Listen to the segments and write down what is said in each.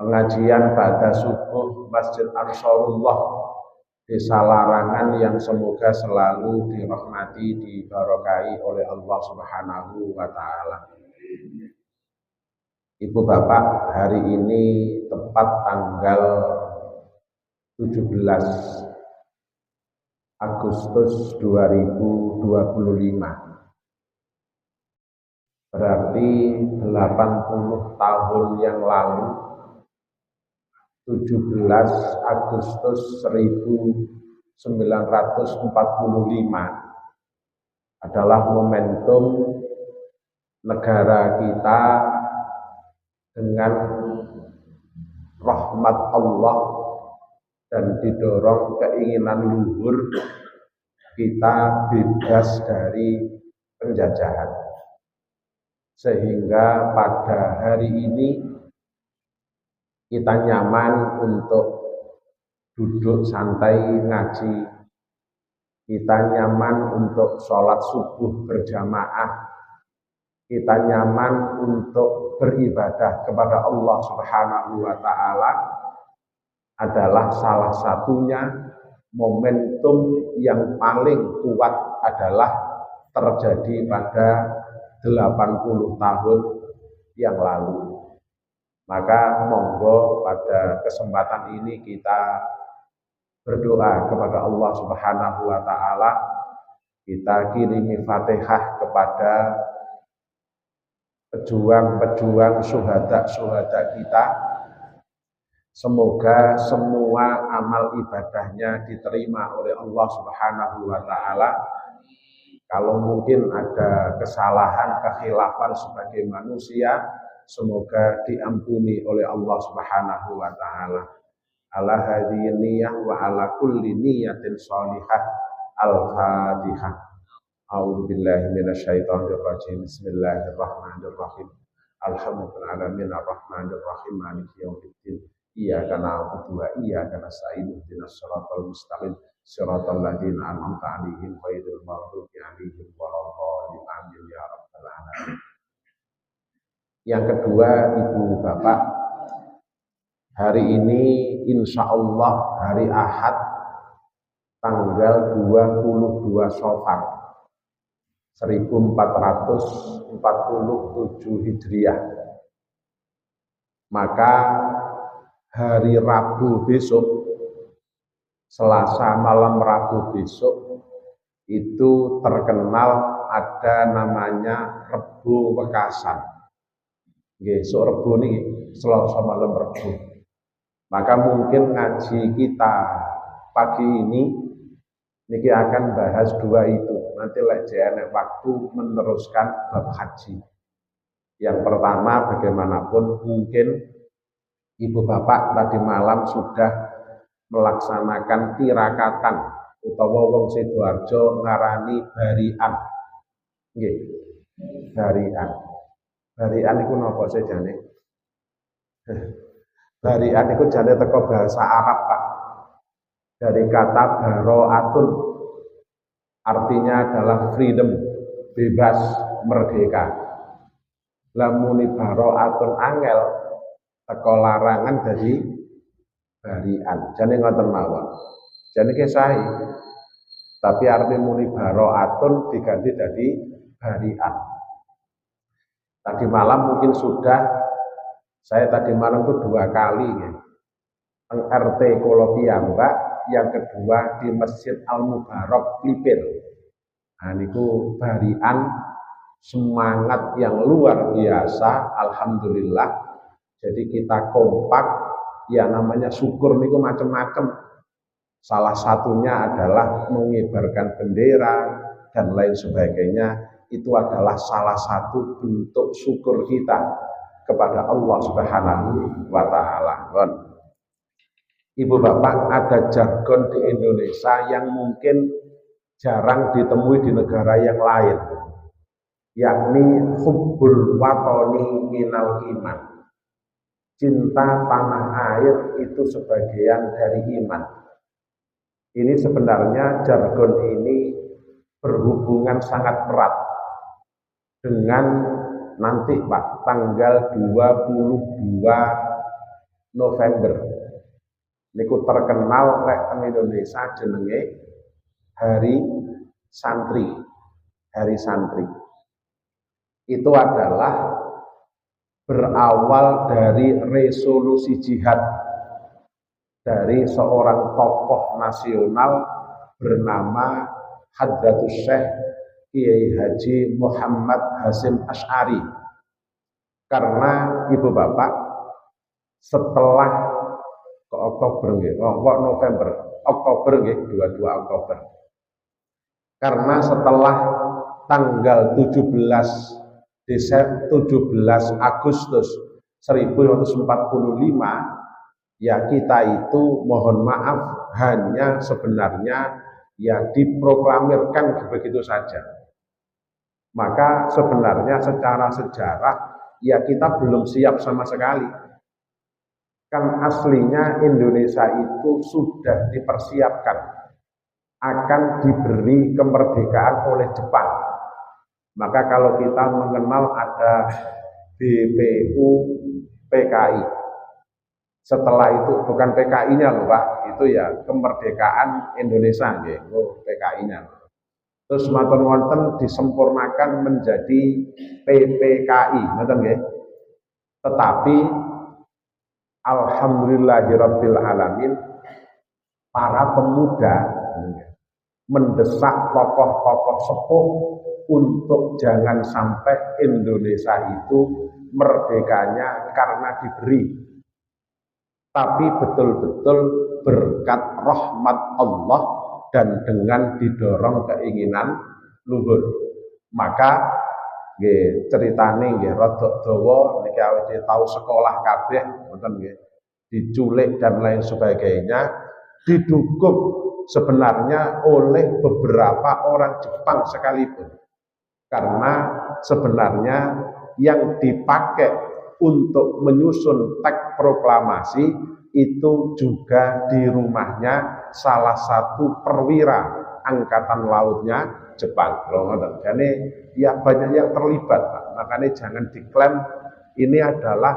pengajian pada subuh Masjid Ansarullah Desa Larangan yang semoga selalu dirahmati, diberkahi oleh Allah Subhanahu wa taala. Ibu Bapak, hari ini tepat tanggal 17 Agustus 2025. Berarti 80 tahun yang lalu, 17 Agustus 1945 adalah momentum negara kita dengan rahmat Allah dan didorong keinginan luhur kita bebas dari penjajahan. Sehingga pada hari ini kita nyaman untuk duduk santai ngaji, kita nyaman untuk sholat subuh berjamaah, kita nyaman untuk beribadah kepada Allah Subhanahu wa taala, adalah salah satunya momentum yang paling kuat adalah terjadi pada 80 tahun yang lalu. Maka monggo pada kesempatan ini kita berdoa kepada Allah Subhanahu wa taala, kita kirimi Fatihah kepada pejuang-pejuang syuhada kita. Semoga semua amal ibadahnya diterima oleh Allah Subhanahu wa taala. Kalau mungkin ada kesalahan, kekhilafan sebagai manusia, semoga diampuni oleh Allah Subhanahu wa taala. Ala hadhihi niyyah wa ala kulli niyyatin shalihah. Al-Fatihah. A'udzu billahi minasyaitonir rajim. Bismillahirrahmanirrahim. Alhamdulillahirabbil alamin arrahmanir rahim maliki yaumiddin. Iyyaka na'budu wa iyyaka nasta'in. Ihdinas siratal mustaqim. Siratal ladzina an'amta 'alaihim ghairil maghdubi 'alaihim waladdallin. Amin ya rabbal alamin. Yang kedua, Ibu Bapak, hari ini insya Allah hari Ahad tanggal 22 Safar 1447 Hijriah. Maka hari Rabu besok, Selasa malam Rabu besok, itu terkenal ada namanya Rebo Wekasan. Besok Rebo ini Selasa malam Rebo. Maka mungkin ngaji kita pagi ini akan bahas dua itu. Nanti lejene waktu meneruskan bab haji. Yang pertama, bagaimanapun mungkin Ibu Bapak tadi malam sudah melaksanakan tirakatan utawa wong Sidoarjo ngarani barian. Nggih. Barian. Barian iku napa sih jane? Barian iku jane teko bahasa Arab, Pak. Dari kata baro'atun, artinya adalah freedom, bebas, merdeka. Lamuni baro'atun angel, teko larangan dari barian. Jane ngoten mawon. Jane kesai. Tapi arti muni baro'atun diganti dari barian. Tadi malam mungkin sudah, saya tadi malam itu 2 kali ya. RT Kolo Piyambak, yang kedua di Masjid Al Mubarak Lipir. Nah niku barian semangat yang luar biasa, alhamdulillah. Jadi kita kompak, ya namanya syukur niku macam-macam. Salah satunya adalah mengibarkan bendera dan lain sebagainya. Itu adalah salah satu bentuk syukur kita kepada Allah Subhanahu wa taala. Ibu Bapak, ada jargon di Indonesia yang mungkin jarang ditemui di negara yang lain, yakni hubbul watoni minal iman. Cinta tanah air itu sebagian dari iman. Ini sebenarnya jargon ini berhubungan sangat erat dengan nanti Pak, tanggal 22 November. Niku terkenal lek teng Indonesia jenenge Hari Santri. Hari Santri. Itu adalah berawal dari resolusi jihad dari seorang tokoh nasional bernama Hadratus Syekh Kiai Haji Muhammad Hasyim Asy'ari. Karena ibu bapak setelah ke Oktober nggih, kok November, Oktober nggih, 22 Oktober. Karena setelah tanggal 17 Agustus 1945 ya kita itu mohon maaf hanya sebenarnya ya diproklamirkan begitu saja. Maka sebenarnya secara sejarah ya kita belum siap sama sekali. Kan aslinya Indonesia itu sudah dipersiapkan akan diberi kemerdekaan oleh Jepang. Maka kalau kita mengenal ada BPU PKI. Setelah itu bukan PKI-nya loh Pak, itu ya kemerdekaan Indonesia nggih, PKI-nya. Terus wonten disempurnakan menjadi PPKI, ngoten nggih. Tetapi alhamdulillahirabbil alamin para pemuda mendesak tokoh-tokoh sepuh untuk jangan sampai Indonesia itu merdekanya karena diberi, tapi betul-betul berkat rahmat Allah dan dengan didorong keinginan luhur. Maka nggih ceritane nggih rada dawa niki awake tahu sekolah kabeh ngoten nggih, diculik dan lain sebagainya, didukung sebenarnya oleh beberapa orang Jepang sekalipun. Karena sebenarnya yang dipakai untuk menyusun teks proklamasi itu juga di rumahnya salah satu perwira angkatan lautnya Jepang. Jadi ya banyak yang terlibat, Pak. Makanya jangan diklaim ini adalah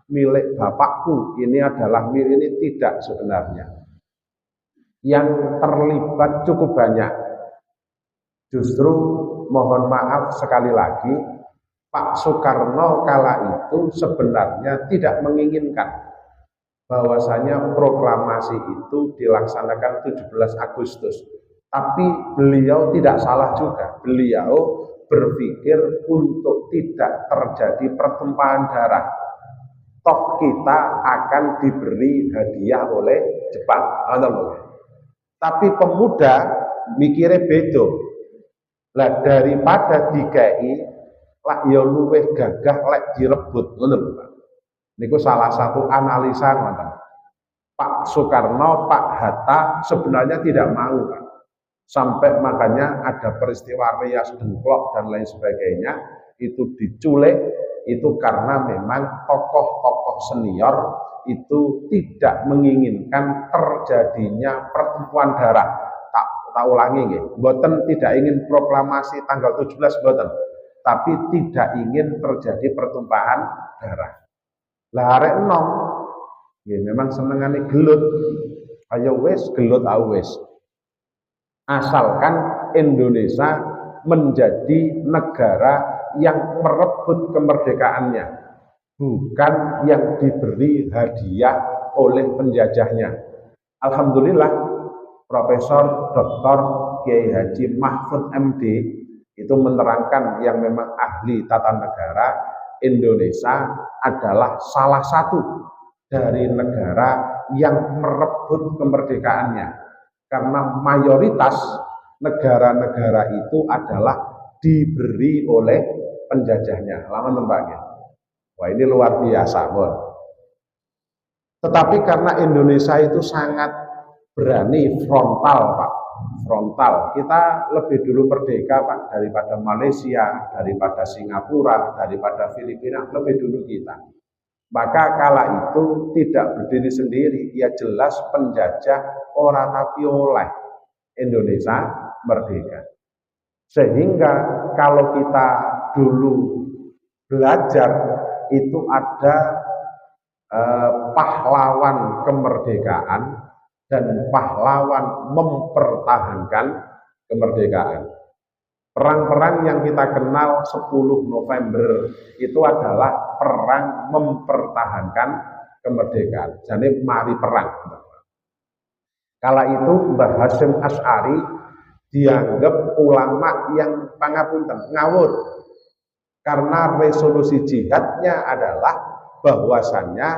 milik bapakku, ini adalah milik, ini tidak sebenarnya. Yang terlibat cukup banyak. Justru mohon maaf sekali lagi, Pak Soekarno kala itu sebenarnya tidak menginginkan bahwasanya proklamasi itu dilaksanakan 17 Agustus. Tapi beliau tidak salah juga. Beliau berpikir untuk tidak terjadi pertumpahan darah. Toh kita akan diberi hadiah oleh Jepang. Tapi pemuda mikirnya beda. Lah daripada dikai lah ya luweh gagah lek direbut, ngoten Pak. Niku salah satu analisa ngoten. Pak Soekarno, Pak Hatta sebenarnya tidak mau, Pak. Sampai makanya ada peristiwa Rias Dengklok dan lain sebagainya, itu diculik itu karena memang tokoh-tokoh senior itu tidak menginginkan terjadinya pertumpahan darah. Tak ulangi nggih, mboten tidak ingin proklamasi tanggal 17 mboten, tapi tidak ingin terjadi pertumpahan darah. Lah arek enom nggih memang senengane gelut. Ayo wis gelut wis. Asalkan Indonesia menjadi negara yang merebut kemerdekaannya, bukan yang diberi hadiah oleh penjajahnya. Alhamdulillah Profesor Dr. Kiai Haji Mahfud MD itu menerangkan yang memang ahli tata negara, Indonesia adalah salah satu dari negara yang merebut kemerdekaannya. Karena mayoritas negara-negara itu adalah diberi oleh penjajahnya. Lama tempatnya. Wah ini luar biasa, Bon. Tetapi karena Indonesia itu sangat berani frontal, Pak. Frontal. Kita lebih dulu merdeka, Pak, daripada Malaysia, daripada Singapura, daripada Filipina, lebih dulu kita. Maka kala itu tidak berdiri sendiri, ya jelas penjajah ora tapi oleh Indonesia merdeka. Sehingga kalau kita dulu belajar itu ada pahlawan kemerdekaan dan pahlawan mempertahankan kemerdekaan. Perang-perang yang kita kenal 10 November itu adalah perang mempertahankan kemerdekaan. Jadi mari perang. Kala itu Mbah Hasyim Asy'ari dianggap ulama yang pangapunten ngawur. Karena resolusi jihadnya adalah bahwasannya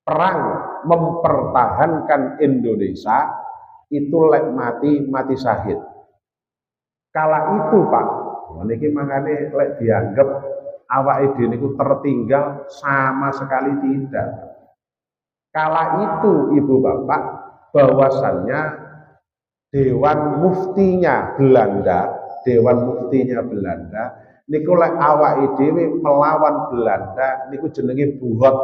perang mempertahankan Indonesia itu lek mati syahid. Kala itu Pak, niki mangane lek dianggap awake dhewe niku tertinggal, sama sekali tidak. Kala itu Ibu Bapak, bahwasannya Dewan Muftinya Belanda niku lek awake dhewe melawan Belanda niku jenenge buhot,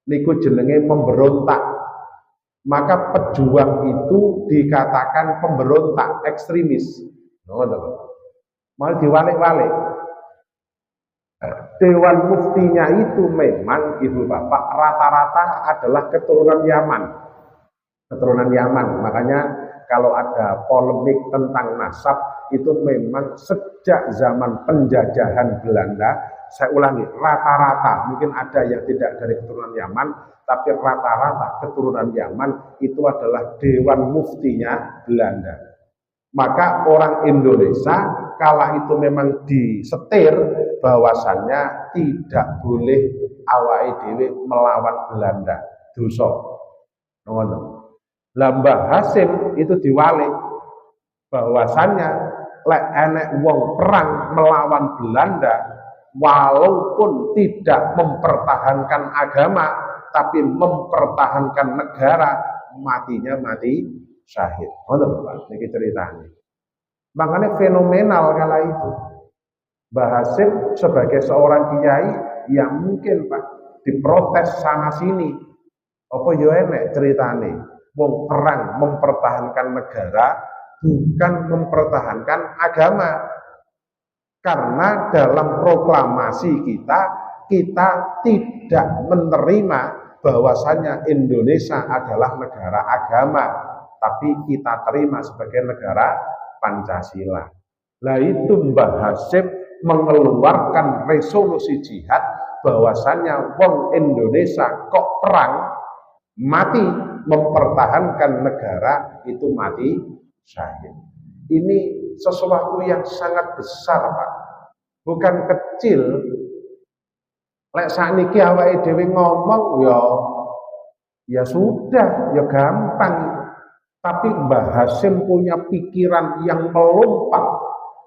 niku jenenge memberontak. Maka pejuang itu dikatakan pemberontak ekstremis. Malah diwalik-walik. Dewan Muftinya itu memang Ibu Bapak rata-rata adalah keturunan Yaman. Makanya kalau ada polemik tentang nasab itu memang sejak zaman penjajahan Belanda, saya ulangi, rata-rata, mungkin ada yang tidak dari keturunan Yaman, tapi rata-rata keturunan Yaman itu adalah Dewan Muftinya Belanda. Maka orang Indonesia kala itu memang disetir bahwasannya tidak boleh awake dhewe melawan Belanda, dosa. Ngono. Lah Mbah Hasyim itu diwalik bahwasannya lek enek wong perang melawan Belanda walaupun tidak mempertahankan agama tapi mempertahankan negara, matinya mati syahid. Ngoten Pak, niki ceritanya. Makanya fenomenal kala itu. Mbah Hasyim sebagai seorang kiai yang mungkin Pak diprotes sana sini. Apa yo enek ceritane? Wong perang mempertahankan negara bukan mempertahankan agama. Karena dalam proklamasi kita tidak menerima bahwasanya Indonesia adalah negara agama, tapi kita terima sebagai negara Pancasila. Lah itu Mbah Hasyim mengeluarkan resolusi jihad bahwasanya wong Indonesia kok perang mati mempertahankan negara itu mati syahid. Ini sesuatu yang sangat besar Pak, bukan kecil. Lek sakniki awake dhewe ngomong ya sudah, ya gampang. Tapi Mbah Hasyim punya pikiran yang melompat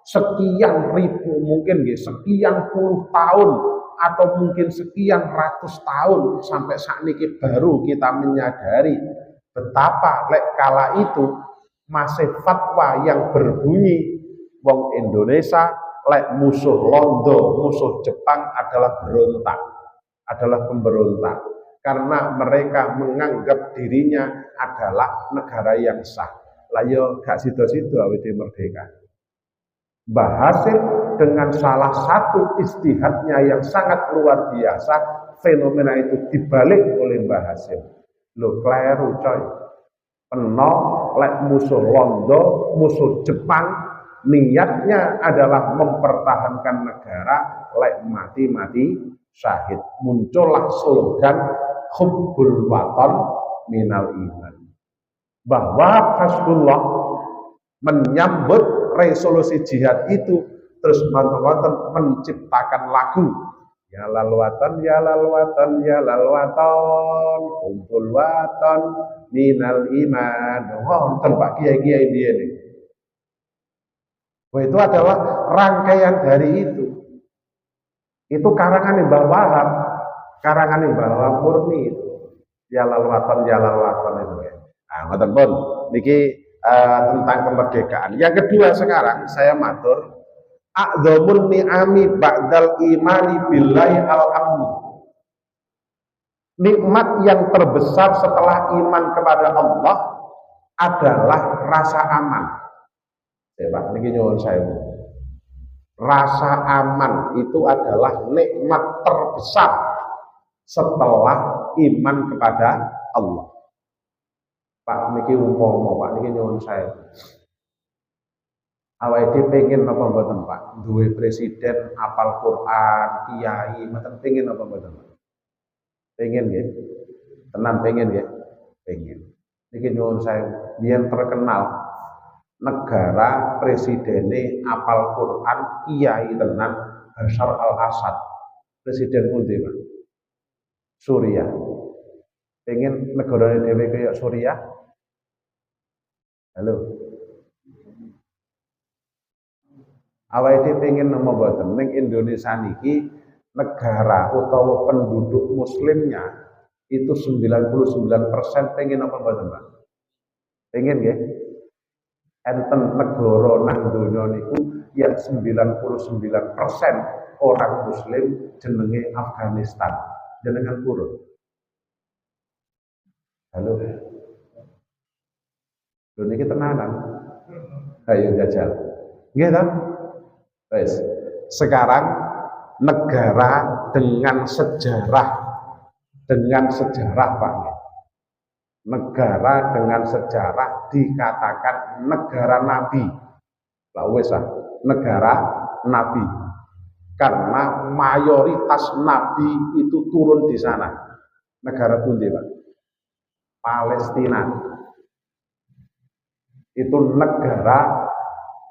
sekian ribu, mungkin sekian puluh tahun atau mungkin sekian ratus tahun sampai sakniki baru kita menyadari betapa lek kala itu masih fatwa yang berbunyi wong Indonesia lek musuh Londo, musuh Jepang adalah berontak, adalah pemberontak. Karena mereka menganggap dirinya adalah negara yang sah. Lah yo gak sido-sido awake merdeka. Mbah Hasyim dengan salah satu ijtihadnya yang sangat luar biasa, fenomena itu dibalik oleh Mbah Hasyim. Lho kleru coy. Peno lek musuh Londo, musuh Jepang, niatnya adalah mempertahankan negara, lek mati syahid. Muncullah slogan hubbul watan minal iman. Bahwa Hasbullah menyambut resolusi jihad itu terus mantan menciptakan lagu ya lal watan ya lal watan ya lal watan hubbul watan minal iman. Wonten Pak kiai-kiai biyen. Itu adalah rangkaian dari itu. Itu karangan Mbah Wahab. Karangan Mbah Wahab murni itu. Ya lal watan itu ya. Nah, ngoten pun niki tentang kemerdekaan. Yang kedua sekarang saya matur a'dzamun ni'ami ba'dal imani billahi al-amnu. Nikmat yang terbesar setelah iman kepada Allah adalah rasa aman. Ya Pak, niki nyuwun saya. Rasa aman itu adalah nikmat terbesar setelah iman kepada Allah. Pak niki umpama Pak niki nyuwun saya. Awake dhewe pengen apa mboten Pak? Duwe presiden apal Quran, kiai, mboten pengen apa mboten Pak? Pengen nggih. Tenan pengen nggih? Pengen. Niki nyuwun saya biyen terkenal negara presidene apal Quran, kiai tenan Bashar al-Assad. Presiden pundi Pak? Suriah. Pengen negara dhewe kaya Suriah? Halo. Awake dhewe pengen napa mboten ning Indonesia niki negara utawa penduduk muslimnya itu 99% pengen apa mboten Pak? Pengen nggih? Enten negara nang donya niku yang 99% orang muslim jenenge Afghanistan. Jenengan purun. Halo. Lho niki tenanan. Ayo jajal. Nggih ta? Wes. Sekarang negara dengan sejarah Pak. Negara dengan sejarah dikatakan negara nabi. Lah wes negara nabi. Karena mayoritas nabi itu turun di sana. Negara pundi, Pak? Palestina. Itu negara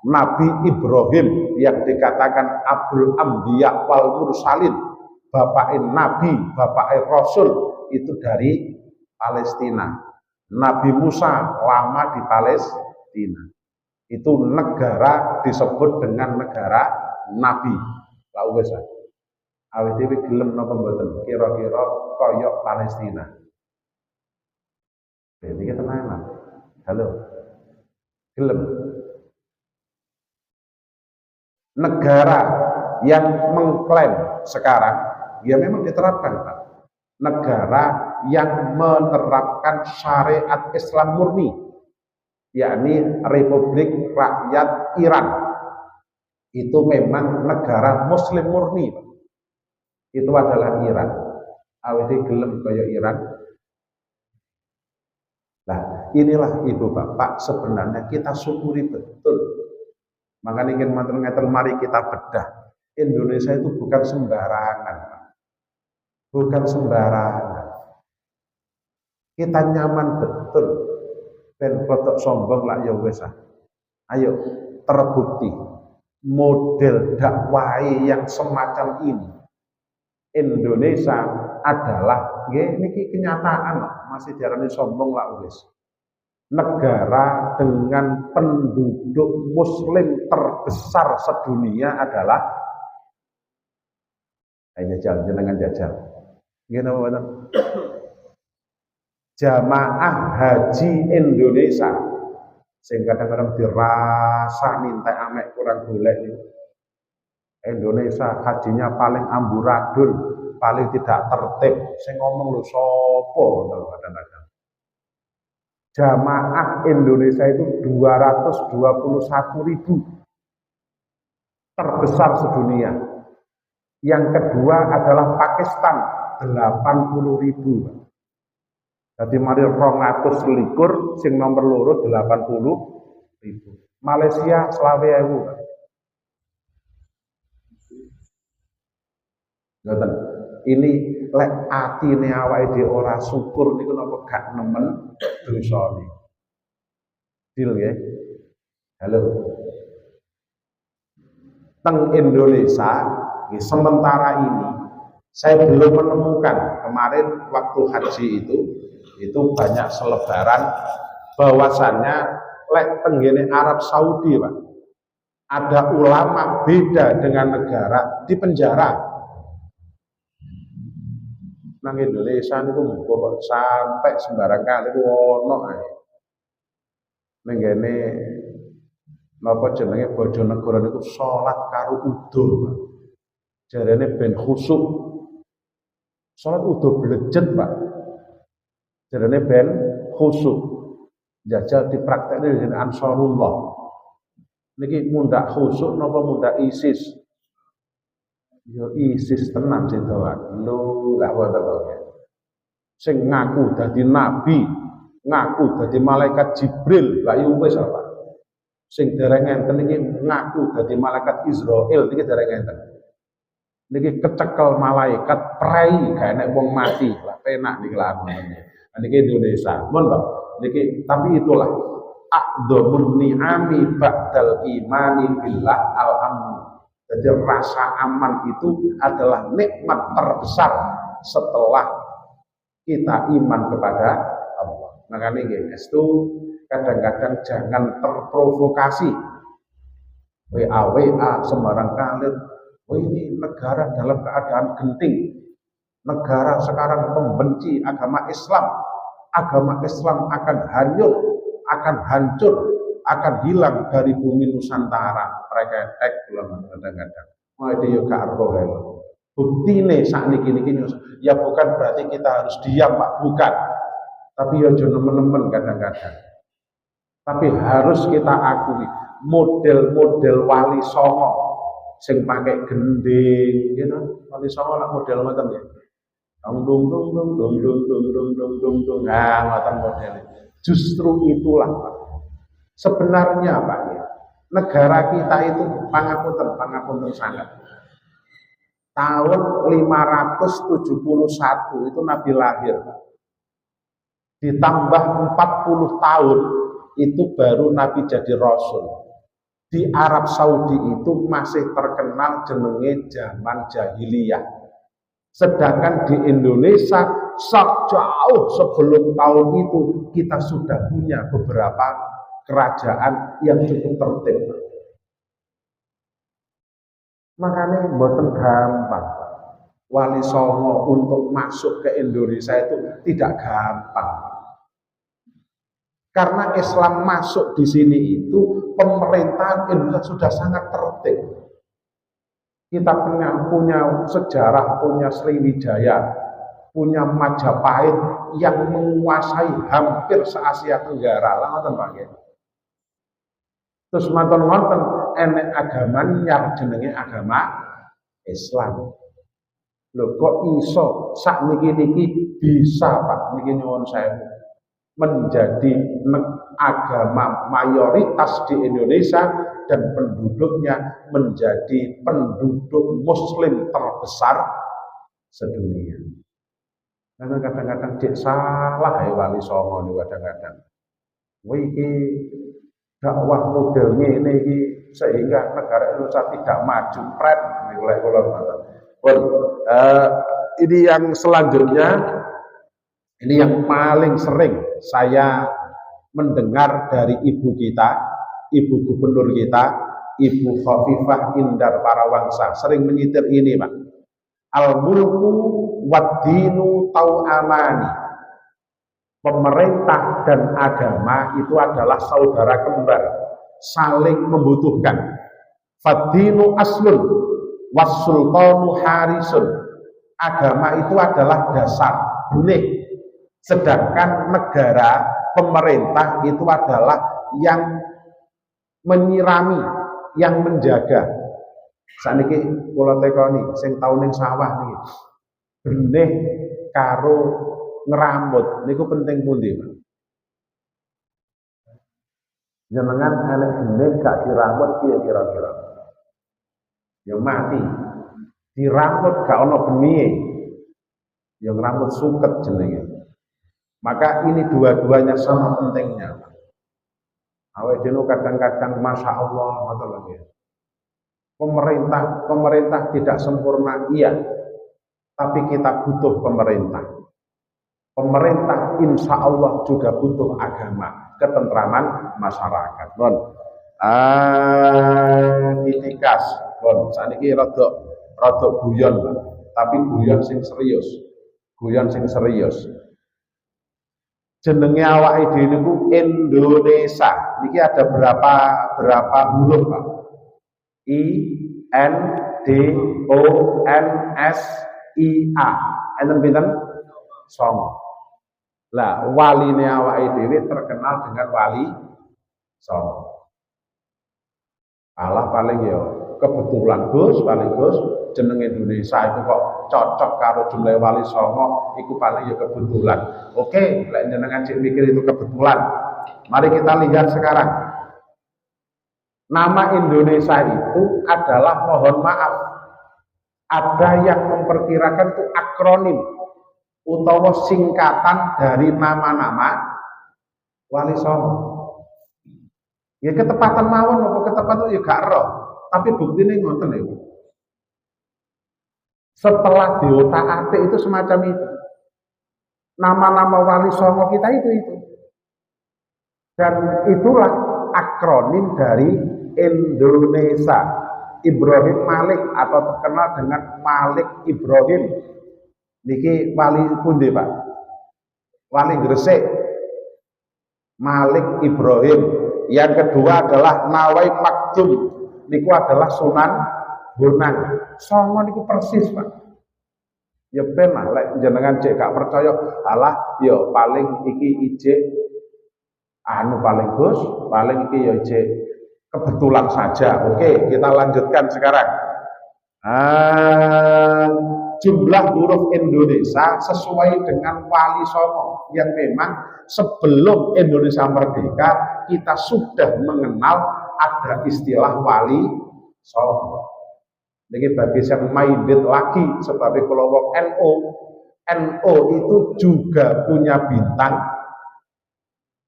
Nabi Ibrahim yang dikatakan Abul Ambiya wal Mursalin, bapak Nabi, bapak Rasul, itu dari Palestina. Nabi Musa lama di Palestina. Itu negara disebut dengan negara Nabi. Lah wis awake dhewe gelem napa mboten kira-kira koyok Palestina. Jadi kita tenanan. Halo. Gelem. Negara yang mengklaim sekarang, ya memang diterapkan Pak. Negara yang menerapkan syariat Islam murni, yakni Republik Rakyat Iran. Itu memang negara Muslim murni Pak. Itu adalah Iran. Awet gelem kaya Iran. Nah, inilah Ibu Bapak sebenarnya kita syukuri betul. Makanya ingin matur-matur mari kita bedah. Indonesia itu bukan sembarangan, Pak. Bukan sembarangan. Kita nyaman betul. Ben kotok sombong lah ya wis. Ayo terbukti model dakwah yang semacam ini. Indonesia adalah niki kenyataan masih diarani sombong lah wis. Negara dengan penduduk muslim terbesar sedunia adalah jajal jenengan jajal. Nggih napa Jamaah Haji Indonesia sing kadang-kadang dirasa minta amek kurang golek niku. Indonesia hajinya paling amburadul, paling tidak tertib. Sing ngomong lho sapa kadang-kadang. Jamaah Indonesia itu 221.000 terbesar sedunia. Yang kedua adalah Pakistan 80.000. Jadi mari 221 sing nomor loro 80.000. Malaysia 20.000. Ngoten. Ini lek atine awake dhewe ora syukur niku napa gak nemen dosane. Dil nggih. Halo. Teng Indonesia sementara ini saya belum menemukan kemarin waktu haji itu banyak selebaran bahwasannya lek tenggene Arab Saudi Pak. Ada ulama beda dengan negara di penjara. Nang Indonesia niku muga sampai sembarang kali ku ono ae. Ning ngene napa jenenge Bojonegoro niku salat karo udo, Pak. Jarene ben khusyuk. Salat udo blejet, Pak. Jarene ben khusyuk. Jajal dipraktekne dening Ansarullah. Niki mundak khusyuk napa mundak ISIS? Yo ISIS tenan sedoan. Lho, gak wonten to. sing ngaku dadi nabi, ngaku dadi malaikat Jibril, lah yo wis apa. Sing dereng enten iki ngaku dadi malaikat Israil iki dereng enten. Niki kecekel malaikat prei gak enek wong mati, lah penak niki lakone. Niki Indonesia, mon Bang. Niki tapi itulah a'dzamun ni'ami ba'dal imani billah al-amn. Jadi rasa aman itu adalah nikmat terbesar setelah kita iman kepada Allah. Makanya guys, itu kadang-kadang jangan terprovokasi. WA sembarang kali. Oh ini negara dalam keadaan genting. Negara sekarang membenci agama Islam. Agama Islam akan hanyut, akan hancur, akan hilang dari bumi Nusantara. Mereka tek kadang-kadang. Mau itu yo gak ero kae. Buktine sakniki ya bukan berarti kita harus diam, Pak, bukan. Tapi ya aja nemen-nemen kadang-kadang. Tapi harus kita akui model-model wali songo sing pakai gending, gitu. Wali songo lah model macam ya. Dong dong dong dong dong dong dong dong dong dong dong. Nah, macam modelnya. Justru itulah, Pak. Sebenarnya, Pak, ya, negara kita itu pangapunten sangat. Tahun 571 itu Nabi lahir. Ditambah 40 tahun itu baru Nabi jadi Rasul. Di Arab Saudi itu masih terkenal jenenge zaman jahiliyah. Sedangkan di Indonesia jauh sebelum tahun itu kita sudah punya beberapa kerajaan yang cukup tertib. Makanya mboten gampang. Wali Songo untuk masuk ke Indonesia itu tidak gampang. Karena Islam masuk di sini itu pemerintahan Indonesia sudah sangat tertib. Kita punya sejarah, punya Sriwijaya, punya Majapahit yang menguasai hampir se-Asia Tenggara. Ngoten Pak nggih. Terus manten-manten enek agama yang jenenge agama Islam. Lho kok iso sakniki bisa Pak niki nyuwun sewu menjadi agama mayoritas di Indonesia dan penduduknya menjadi penduduk muslim terbesar sedunia. Karena kadang-kadang cek salah ya wali songo nih kadang-kadang. Wih dakwah model ini sehingga negara Indonesia tidak maju pret nilai ini yang selanjutnya, ini yang paling sering saya mendengar dari ibu kita, ibu gubernur kita, Ibu Khofifah Indar Parawangsa sering menyitir ini Pak. Al-mulku wad-dinu tau'amani. Pemerintah dan agama itu adalah saudara kembar, saling membutuhkan. Fad-dinu aslun was-sultanu harisun. Agama itu adalah dasar, benih. Sedangkan negara, pemerintah itu adalah yang menyirami, yang menjaga. Saniki kula tekoni sing tau ning sawah niki. Benih karo ngeramut niku penting pundi, Pak? Jenengan enek benih gak diramut piye kira-kira? Ya mati. Diramut gak ono benihe. Ya ngeramut suket jenenge. Maka ini dua-duanya sama pentingnya. Awake dhewe kadang-kadang masya Allah ngoten lho. Pemerintah tidak sempurna, iya. Tapi kita butuh pemerintah. Pemerintah insya Allah juga butuh agama, ketentraman masyarakat. Bon. Itikas. Bon, saniki rada guyon, tapi guyon sing serius. Guyon sing serius. Jenenge awake dhewe niku Indonesia. Niki ada berapa huruf, Pak? I N D O N S I A. Enten pinten? Songo. Lah waline awake dhewe terkenal dengan wali Songo. Allah paling ya kebetulan Gus, paling Gus jeneng Indonesia itu kok cocok karo jumlah wali songo, iku paling ya kebetulan. Oke, lek jenengan cek mikir itu kebetulan. Mari kita lihat sekarang. Nama Indonesia itu adalah, mohon maaf, ada yang memperkirakan itu akronim utawa singkatan dari nama-nama wali songo. Ya ketepatan mawon apa ketepatan ya gak roh, tapi buktinya ngoten niku. Setelah diotak-atik itu semacam itu. Nama-nama wali songo kita itu. Dan itulah akronim dari Indonesia. Ibrahim Malik atau terkenal dengan Malik Ibrahim. Niki wali pundi, Pak? Wali Gresik. Malik Ibrahim. Yang kedua adalah Nawai Maktum. Niku adalah Sunan Bonang. Songo niku persis, Pak. Ya ben lah, lek jenengan cek gak percaya, alah ya paling iki ijek paling Gus, paling iki ya ijek kebetulan saja. Oke, kita lanjutkan sekarang. Jumlah huruf Indonesia sesuai dengan wali songo yang memang sebelum Indonesia merdeka kita sudah mengenal ada istilah wali songo. Ini bagi yang minded lagi sebagai kelompok NO itu juga punya bintang.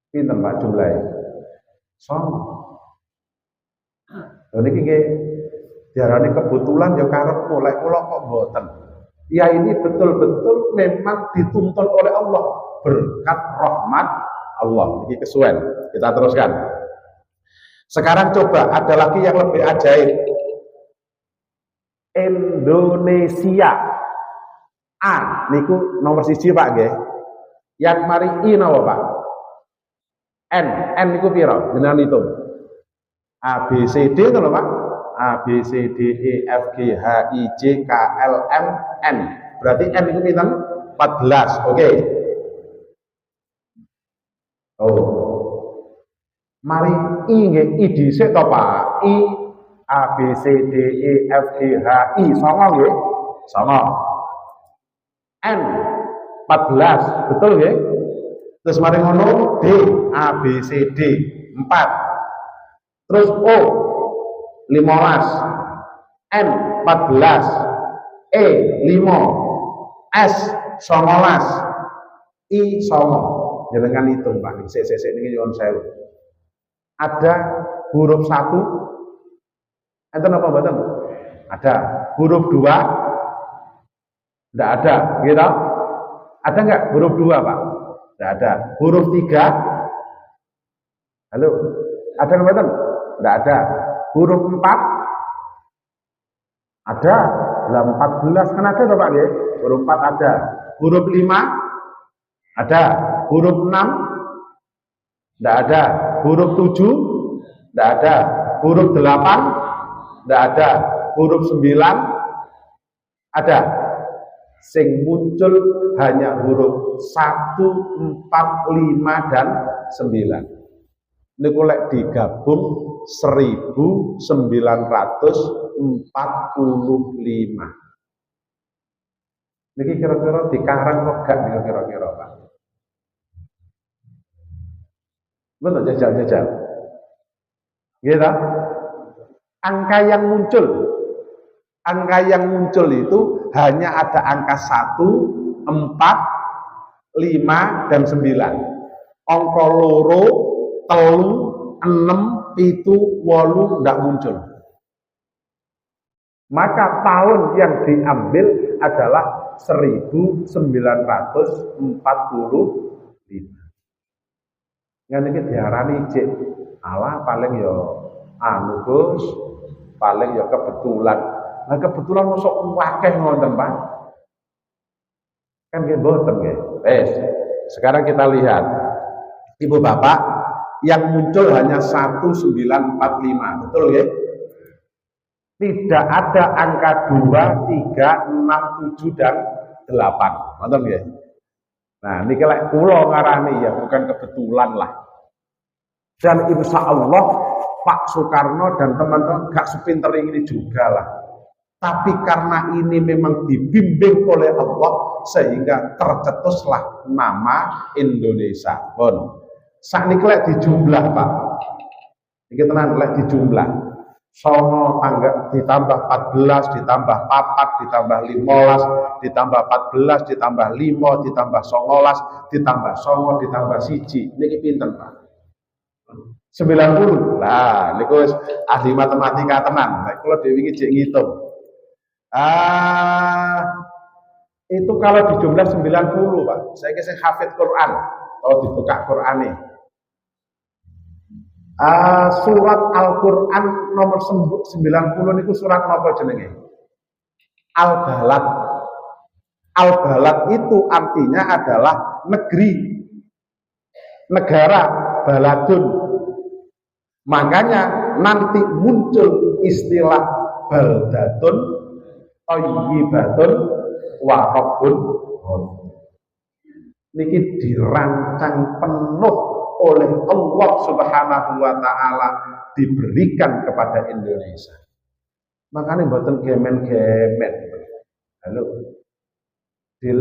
Pinten Pak jumlahnya? Songo. Ini diarani kebetulan ya karep mulai kula kok mboten. Ya ini betul-betul memang dituntun oleh Allah, berkat rahmat Allah. Ini kesuwen. Kita teruskan. Sekarang coba ada lagi yang lebih ajaib. Indonesia. Niku nomor 1 Pak nggih. Yang mari I napa Pak? N niku pira? Jenengan hitung. A B C D to lho Pak. A B C D E F G H I J K L M N. Berarti N itu pinten? 14. Oke. Mari I nggih, I dhisik to Pak. I A B C D E F G H I songo nggih? Songo. N 14, betul nggih? Terus mari ngono D A B C D 4. Terus O 15, N 14, E 5, S 19, I 9. Jangan hitung Pak. Sik niki nyuwun sewu. Ada huruf 1. Enten apa mboten? Ada. Huruf 2? Enggak ada, gitu? Ada enggak huruf 2, Pak? Enggak ada. Huruf 3? Halo. Ada mboten? Enggak ada. Huruf 4 ada, 14 kan ada toh Pak nggih? Huruf 4 ada. Huruf 5 ada. Huruf 6 enggak ada. Huruf 7 enggak ada. Huruf 8 enggak ada. Huruf 9 ada. Sing muncul hanya huruf 1, 4, 5 dan 9. Niku lek digabung 1945. Niki kira-kira dikarang kok gak niku kira-kira Pak? Betul jajal. Gitu. Angka yang muncul itu hanya ada angka 1, 4, 5 dan 9. Angka loro, telu, 6, 7, 8 tidak muncul. Maka tahun yang diambil adalah 1945. Yang ini diarani cek Allah paling ya Gus, paling ya kebetulan. Nah kebetulan masuk wakeh ngoten Pak. Kan nggih mboten nggih. Sekarang kita lihat. Ibu Bapak yang muncul hanya 1945, betul ya? Tidak ada angka 2, 3, 6, 7 dan 8. Betul ya? Nah, ini kalau kula ngarani ya bukan kebetulan lah. Dan insya Allah Pak Soekarno dan teman-teman gak sepinter ini juga lah. Tapi karena ini memang dibimbing oleh Allah sehingga tercetuslah nama Indonesia. Bon. Sakniki lek dijumlah, Pak. Iki tenan lek dijumlah. Songo tangga ditambah 14 ditambah 4 ditambah 15 ditambah 14 ditambah 5 ditambah 19 ditambah songo ditambah siji. Niki pinten, Pak? 90. Lah niku wis ahli matematika tenan. Nek kula dhewe iki jek ngitung. Itu kalau dijumlah 90, Pak. Saya sing hafid Quran. Kalau dibuka Qur'ane. Surat Al-Quran nomor 90 niku surat apa jenenge? Al-Balad. Al-Balad itu artinya adalah negeri, negara, baladun. Makanya nanti muncul istilah baldatun, thayyibatun, wa rabbun. Niki dirancang penuh oleh Allah Subhanahu wa taala, diberikan kepada Indonesia. Makanya mboten gemen-gemen. Halo. Dil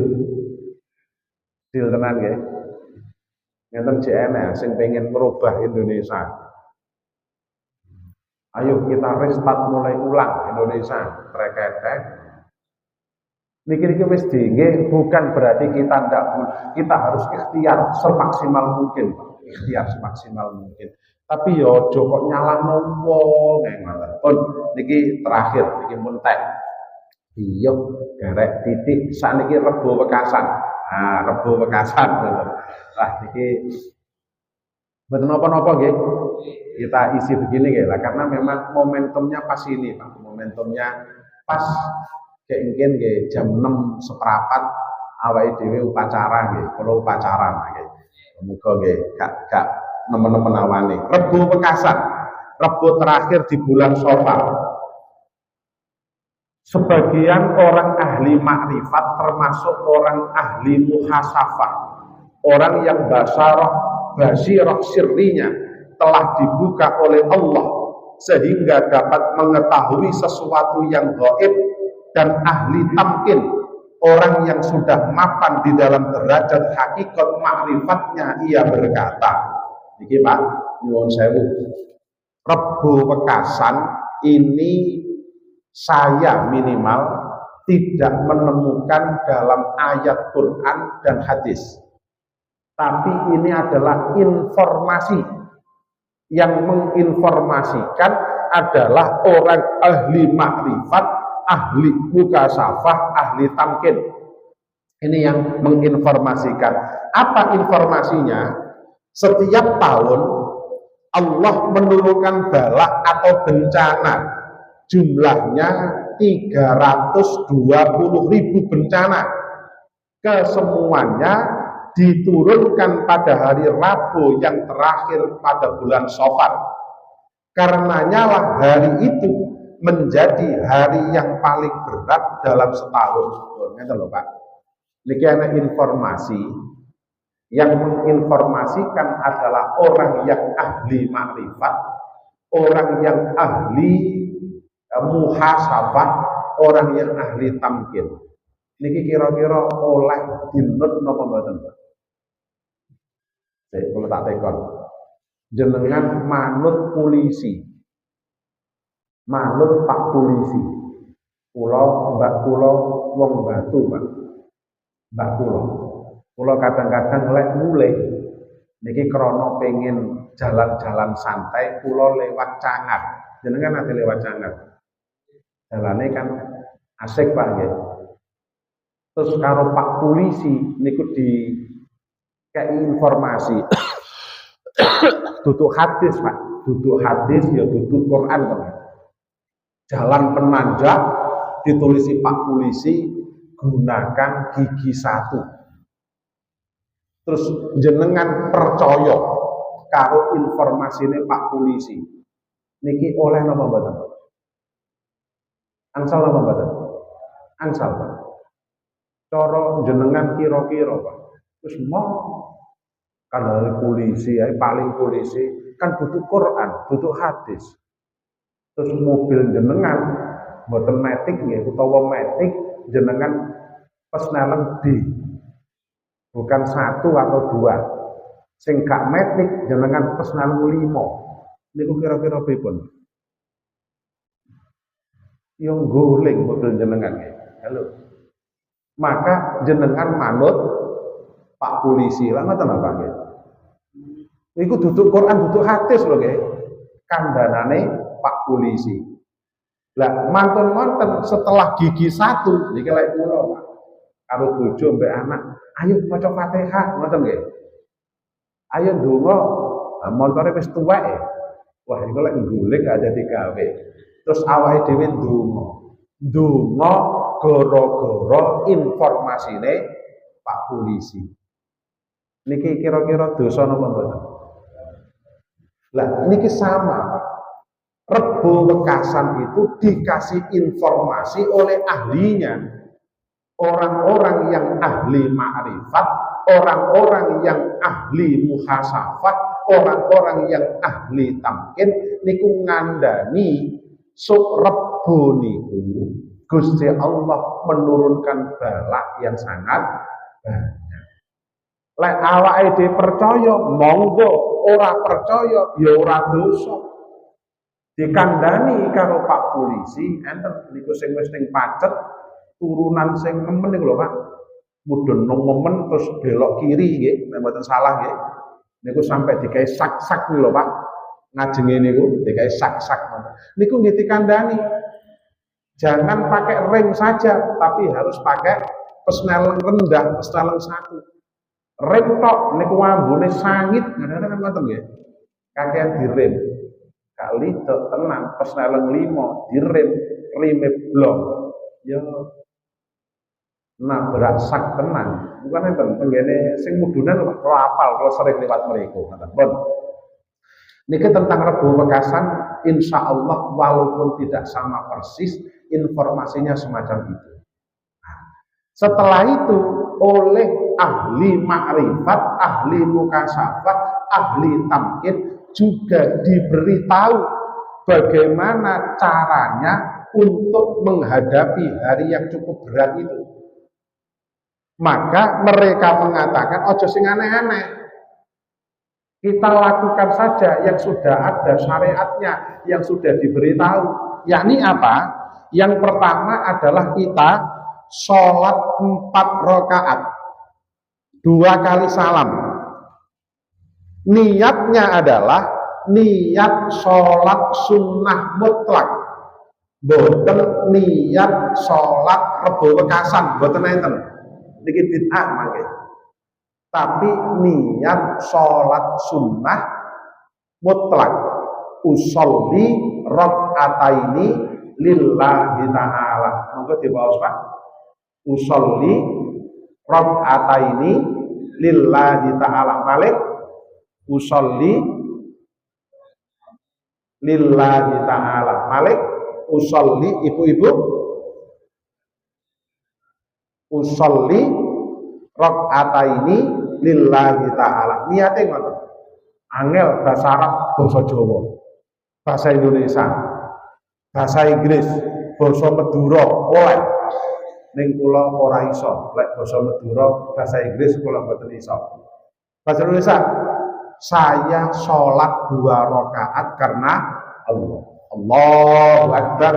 tenan nggih. Ngeten JNS sing pengen merubah Indonesia. Ayo kita restart mulai ulang Indonesia. Reketek. Niki wis nggih, bukan berarti kita harus ikhtiar semaksimal mungkin, ikhtiar semaksimal mungkin. Tapi yo aja kok nyalahno wong ngoten. Pun niki terakhir niki muntek. Iya, garek titik sakniki Rebo Wekasan. Rebo Wekasan ngoten. Lah niki mboten napa-napa nggih. Kita isi begini nggih lah, karena memang momentumnya pas ini, Pak. Momentumnya pas kayak mungkin jam 6 seperempat awake dhewe upacara nggih, kula upacara nggih. Muga nggih gak nemen-nemen awane. Rebo Wekasan, Rebo terakhir di bulan Safar. Sebagian orang ahli makrifat termasuk orang ahli muhasafah, orang yang basirah sirrinya telah dibuka oleh Allah sehingga dapat mengetahui sesuatu yang gaib, dan ahli tamkin, orang yang sudah mapan di dalam derajat hakikat makrifatnya, ia berkata, iki Pak, nyuwun sewu, Rebo Wekasan ini saya minimal tidak menemukan dalam ayat Quran dan hadis, tapi ini adalah informasi. Yang menginformasikan adalah orang ahli makrifat, ahli mukasafah, ahli tamkin. Ini yang menginformasikan. Apa informasinya? Setiap tahun Allah menurunkan bala atau bencana, jumlahnya 320.000 bencana. Kesemuanya diturunkan pada hari Rabu yang terakhir pada bulan Safar. Karenanya lah hari itu menjadi hari yang paling berat dalam setahun. Ngerti lho Pak. Niki ana informasi yang menginformasikan adalah orang yang ahli makrifat, orang yang ahli muhasabah, orang yang ahli tamkin. Niki kira-kira oleh dinut napa mboten, Pak? Kalau tak tekon, jenengan manut polisi, manut Pak Polisi, pulau Mbak Pulau wong Batu, Pak. Mbak Pulau kadang-kadang lek mulai, niki krono pengen jalan-jalan santai, pulau lewat Cangat, jenengan nanti lewat Cangat, jalannya kan asik Pak ya. Terus karo Pak Polisi, niku di kayak informasi duduk hadis Pak, duduk hadis ya duduk Quran Pak. Jalan penanjak ditulisi Pak Polisi gunakan gigi 1. Terus jenengan percaya karo informasine Pak Polisi niki oleh napa mboten? Angsal napa mboten? Angsal Pak. Cara jenengan kira-kira Pak. Terus mau kan polisi ya, paling polisi kan butuh Quran, butuh hadis. Terus mobil jenengan Mboten metik nggih utawa metik jenengan pesnelen D. Bukan 1 atau 2. Sing gak metik jenengan pesnelen 5. Niku kira-kira pripun? Yang guling model jenengan nggih. Halo. Maka jenengan manut Pak Polisi lah ngoten apa nggih. Iku duduk Quran, duduk hadis lho nggih. Kandhanane Pak Polisi. Lah mantun wonten setelah gigi 1 niki lek kula Pak. Karo bojo mbek anak, ayo maca Fatihah ngoten nggih. Ayo ndonga. Lah montore wis tuwek ya. Wah, iku lek ngulik aja digawe. Terus awake dhewe ndonga. Ndonga gara-gara informasine Pak Polisi. Niki kira-kira dosa napa mboten? Lah niki sama Pak. Rebo Wekasan itu dikasih informasi oleh ahlinya. Orang-orang yang ahli ma'rifat, orang-orang yang ahli muhasafat, orang-orang yang ahli tamkin niku ngandani sok rebo niku Gusti Allah menurunkan bala yang sangat banyak. Lek awake dhewe percaya monggo, ora percaya ya ora dosa. Dikandani karo Pak Polisi enten niku sing wis ning pacet turunan sing nemen niku lho Pak. Mudhun nemen terus belok kiri nggih, nek mboten salah nggih. Niku sampai digawe sak-sak niku lho Pak. Ngajenge niku digawe sak-sak ngoten. Niku nggih dikandani. Jangan pakai rem saja, tapi harus pakai pesneleng rendah, pesneleng 1. Rem tok niku ambune sangit, kadang-kadang ngoten nggih. Kakean direm. Gak lidok tenan pesneleng 5 direm rime blok. Ya nabrak sak tenan. Bukan enten tenggene sing mudunan kok apal kalau sering lewat mriku ngoten. Pun. Niki tentang Rebo Wekasan insya Allah walaupun tidak sama persis informasinya semacam itu. Setelah itu oleh ahli makrifat, ahli mukasafat, ahli tamkin juga diberitahu bagaimana caranya untuk menghadapi hari yang cukup berat itu. Maka mereka mengatakan ojo sing aneh-aneh. Kita lakukan saja yang sudah ada syariatnya, yang sudah diberitahu. Yakni apa? Yang pertama adalah kita sholat 4 rakaat, 2 kali salam. Niatnya adalah niat sholat sunnah mutlak, boten niat sholat Rebo Wekasan, boten enten. Niki bid'ah mangke. Tapi niat sholat sunnah mutlak, usolli rakaataini lillahi ta'ala. Monggo diwaos Pak. Usolli rakaataini lillahi ta'ala. Malik usolli lillahi ta'ala. Malik usolli, ibu-ibu usolli rakaataini lillahi ta'ala. Niate ngoten. Angel bahasa Arab, basa Jawa, bahasa Indonesia, bahasa Inggris, basa Madura oleh. Ning kula ora iso. Lek basa Madura, bahasa Inggris kula mboten iso. Bahasa Indonesia, saya sholat 2 rakaat karena Allah. Allahu Akbar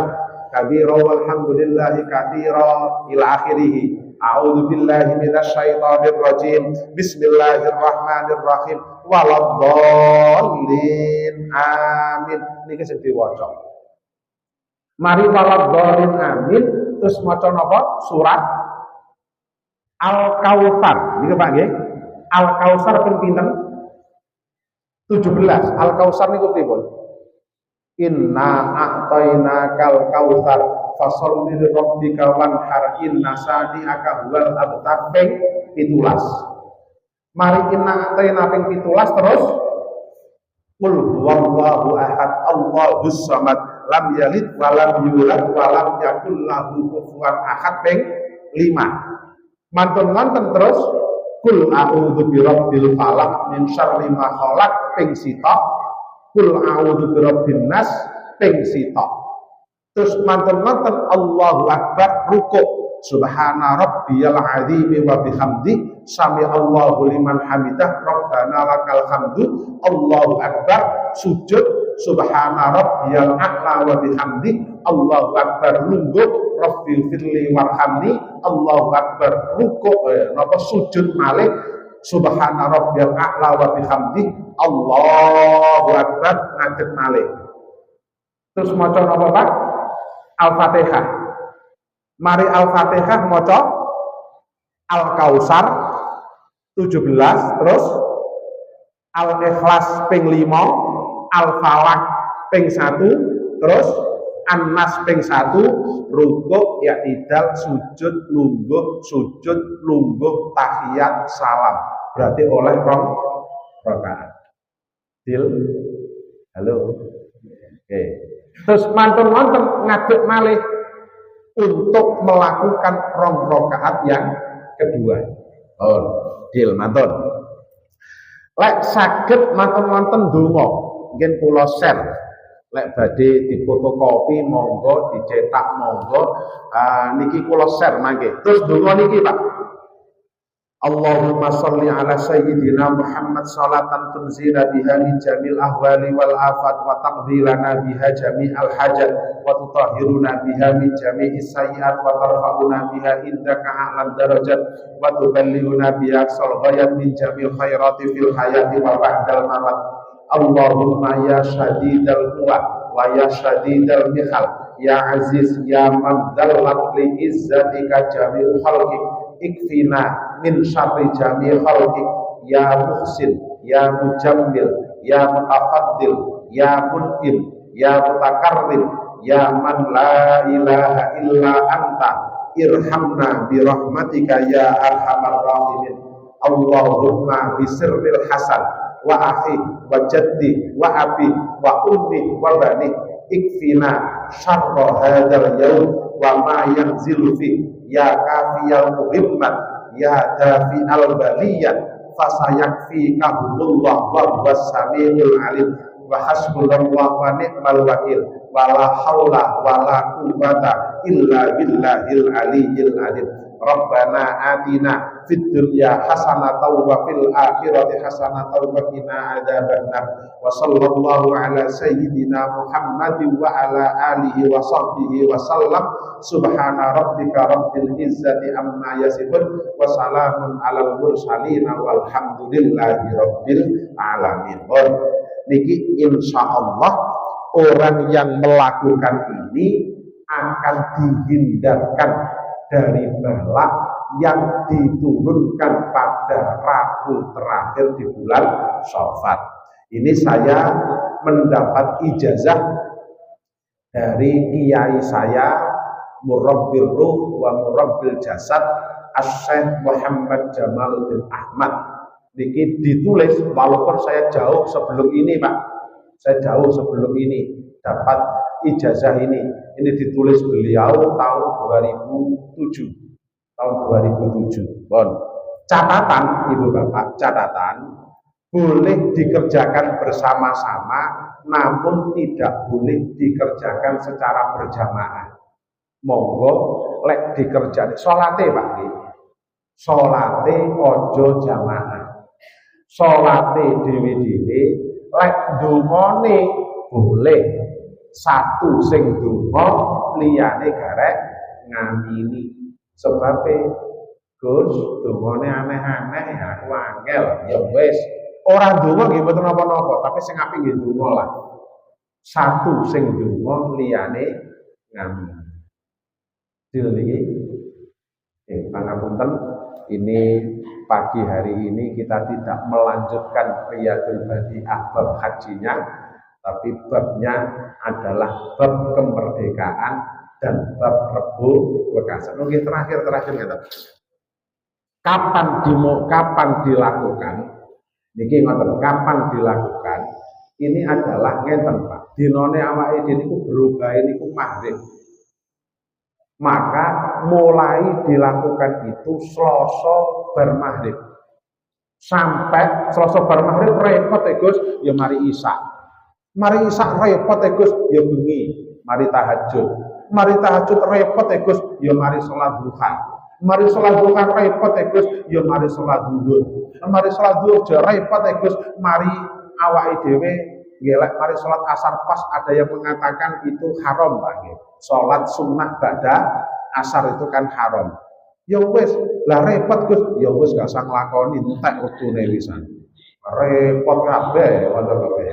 kabira walhamdulillahi katsira ila akhirih. A'udzu billahi minasyaitonir rajim. Bismillahirrahmanirrahim. Waladhdallin. Amin. Niki sing diwaca. Mari waladhdallin amin terus maca napa? Surat Al-Kautsar. Niki Pak nggih. Al-Kautsar ping pinten? 17. Al-Kautsar niku pripun? Inna a'tainakal kautsar fasholli li rabbika wanhar inna sadi'aka huwal abtar ping 17. Mari inna a'taina ping 17 terus qul huwallahu ahad Allahus samad lam yalid wa lam yulad wa lam yakul lahu kufuwan ahad ping 5. Mantun wonten terus qul a'udzu birabbil falaq min syarri ma khalaq ping 1. Kul a'udzu birabbin nas ping 1. Terus mantun-mantun Allahu Akbar rukuk. Subhana rabbiyal azim wa bihamdi sami Allahu liman hamidah rabbana lakal hamdu. Allahu Akbar sujud. Subhana rabbiyal a'la wa bihamdi. Allahu Akbar lungguh rabbil firli warhamni. Allahu Akbar rukuk napa sujud malih. Subhana rabbiyal a'la wa bihamdi. Allahu Akbar ngadeg malih. Terus maca napa Pak? Al-Fatihah. Mari Al-Fatihah maca Al-Kausar 17, terus Al-Ikhlas ping 5, Al-Falaq ping 1, terus An-Nas ping 1, rukuk, i'tidal, sujud, lungguh, tahiyat, salam. Berarti oleh rakaat. Deal? Halo. Oke. Terus mantun-mantun ngadeg malih untuk melakukan rakaat yang kedua. Oh, deal mantun. Lek saged mantun-mantun donga, nggih kula share. Lek badhe difotokopi monggo, dicetak monggo. Niki kula share mangke. Terus donga niki, Pak. Allahumma sholli ala sayyidina Muhammad salatan tunzila biha min jamil ahwali wal afat wa taqdilana biha jami'al hajat wa tutahhiruna biha min jami'is sayyi'at wa tarfa'una biha indaka a'lan darajat wa tuballighuna biha aqsal ghayat min jamil khairati fil hayati wa ba'dal mamat. Allahumma ya syadidal quwa wa ya syadidal mihal ya aziz ya man dallat li izzatika jami'u khalqik ikfina min syarri jami khalqik ya muhsin ya mujammil ya mutafaddil ya mun'im ya mutakarrim ya man la ilaha illa anta irhamna bi rahmatika ya arhamar rahimin. Allahumma bi sirril hasan wa akhi wa jaddi wa abi wa ummi wa bani ikfina syarra hadzal yaum wa ma yanzilu fi ya kafiyal muhimmat ya dafi al-baliyat fasayakfikahumullah wa huwas samiul alim wa hasbunallahu wa ni'mal wakil wa la haula wa la quwwata illa billahil aliyyil alim. Rabbana atina fid dunya hasanatan wa fil akhirati hasanatan wa qina adzabannar. Wa sallallahu ala sayyidina Muhammadin wa ala alihi wa sahbihi wa sallam. Subhana rabbika rabbil izzati amma yasifun wa salamun alal mursalin walhamdulillahi rabbil alamin. Niki insyaallah orang yang melakukan ini akan dihindarkan dari bala yang diturunkan pada Rabu terakhir di bulan Syawal. Ini saya mendapat ijazah dari kiai saya Murabbil Ruh wa Murabbil Jasad Asy-Syaikh Muhammad Jamaluddin Ahmad. Niki ditulis walaupun saya jauh sebelum ini, Pak. Saya jauh sebelum ini dapat ijazah ini. Ini ditulis beliau tahun 2007. Tahun 2007. Bon. Catatan, Ibu Bapak, catatan boleh dikerjakan bersama-sama, namun tidak boleh dikerjakan secara berjamaah. Monggo lek dikerjakan salate, Pak. Salate ojo jamaah. Salate dhewe-dhewe, lek ndongane boleh satu sing donga liyane garek ngamini. Sebabe Gus dongane aneh-aneh ya aku angel ya wis ora donga nggih mboten napa-napa tapi sing apik nggih donga lah. Satu sing donga liyane ngamini. Dil niki pangapunten ini pagi hari ini kita tidak melanjutkan Riyadul Badi'ah bab hajinya, tapi babnya adalah bab kemerdekaan dan bab Rebo Wekasan. Oke, terakhir kata. Kapan dilakukan? Niki ngoten, kapan dilakukan? Ini adalah ngenten, Pak. Dinone awake dhewe niku berubah niku maghrib. Maka mulai dilakukan itu Selasa bar maghrib. Sampai Selasa bar maghrib repot ya Gus, ya mari Isya. Mari Isya repot ya Gus, ya bengi, mari tahajud. Mari tahajud repot ya Gus, ya mari sholat duha. Mari sholat duha repot ya Gus, ya mari sholat zuhur. Mari sholat zuhur ya repot ya Gus, mari awake dhewe ngelak mari sholat asar pas ada yang mengatakan itu haram Pak nggih. Sholat sunnah ba'da asar itu kan haram. Ya wis, lah repot Gus, ya wis gak usah nglakoni entek wektune wisan. Repot kabeh wonten kabeh.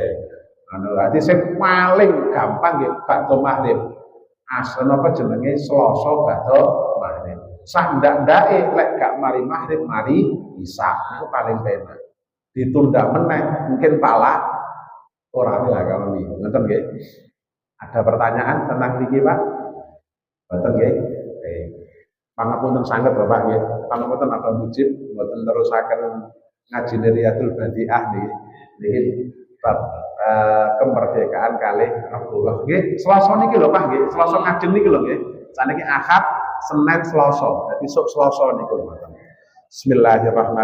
Anu sing paling gampang nggih bakda maghrib. Asal apa jenenge Selasa bakda maghrib. Sak ndak-ndake lek gak mari maghrib mari isya. Itu paling penak. Ditunda meneh mungkin pala orang lah kalau ini. Nonton nggih. Ada pertanyaan tentang niki Pak? Nonton nggih. Pangapunten sanget Bapak nggih. Pangapunten Abah Mujib mboten terusaken ngaji Riyadul Badiah niki bab kemerdekaan kalih Rasulullah nggih. Selasa niki lho Pak nggih. Selasa ngajeng niki lho nggih. Saniki Ahad, Senin, Selasa. Dadi sok Selasa niku. Bismillahirrahmanirrahim.